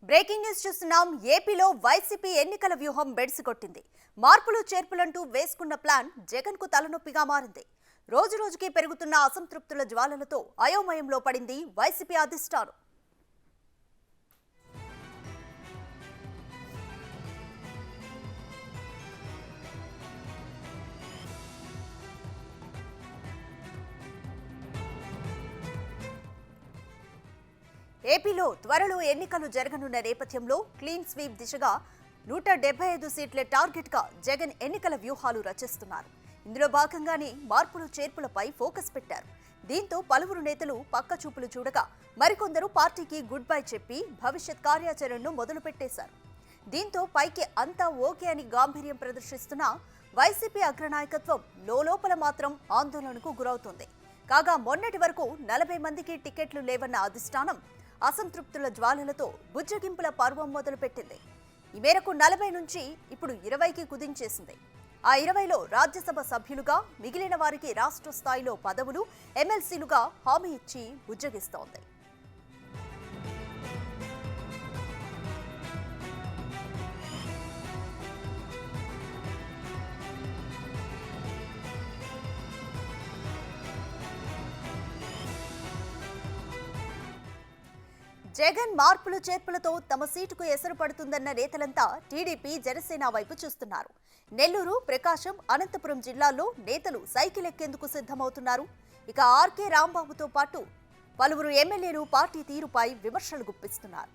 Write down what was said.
Breaking news చూస్తున్నాం. ఏపీలో YCP ఎన్నికల వ్యూహం బెడిసికొట్టింది. మార్పులు చేర్పులంటూ వేసుకున్న ప్లాన్ జగన్ కు తలనొప్పిగా మారింది. రోజురోజుకి పెరుగుతున్న అసంతృప్తుల జ్వాలలతో అయోమయంలో పడింది వైసీపీ అధిష్టానం. ఏపీలో త్వరలో ఎన్నికలు జరగనున్న నేపథ్యంలో క్లీన్ స్వీప్ దిశగా 175 సీట్ల టార్గెట్ గా జగన్ ఎన్నికల వ్యూహాలు రచిస్తున్నారు. ఇందులో భాగంగానే మార్పులు చేర్పులపై ఫోకస్ పెట్టారు. దీంతో పలువురు నేతలు పక్క చూపులు చూడగా మరికొందరు పార్టీకి గుడ్ బై చెప్పి భవిష్యత్ కార్యాచరణను మొదలుపెట్టేశారు. దీంతో పైకి అంతా ఓకే అని గాంభీర్యం ప్రదర్శిస్తున్న వైసీపీ అగ్రనాయకత్వం లోపల మాత్రం ఆందోళనకు గురవుతోంది. కాగా మొన్నటి వరకు 40 మందికి టికెట్లు లేవన్న అధిష్టానం అసంతృప్తుల జ్వాలలతో బుజ్జగింపుల పర్వం మొదలుపెట్టింది. ఈ మేరకు 40 నుంచి ఇప్పుడు 20కి కుదించేసింది. ఆ 20లో రాజ్యసభ సభ్యులుగా, మిగిలిన వారికి రాష్ట్ర స్థాయిలో పదవులు, ఎమ్మెల్సీలుగా హామీ ఇచ్చి బుజ్జగిస్తోంది. జగన్ మార్పులు చేర్పులతో తమ సీటుకు ఎసరు పడుతుందన్న నేతలంతా టీడీపీ, జనసేన వైపు చూస్తున్నారు. నెల్లూరు, ప్రకాశం, అనంతపురం జిల్లాల్లో నేతలు సైకిల్ ఎక్కేందుకు సిద్ధమవుతున్నారు. ఇక ఆర్కే రాంబాబుతో పాటు పలువురు ఎమ్మెల్యేలు పార్టీ తీరుపై విమర్శలు గుప్పిస్తున్నారు.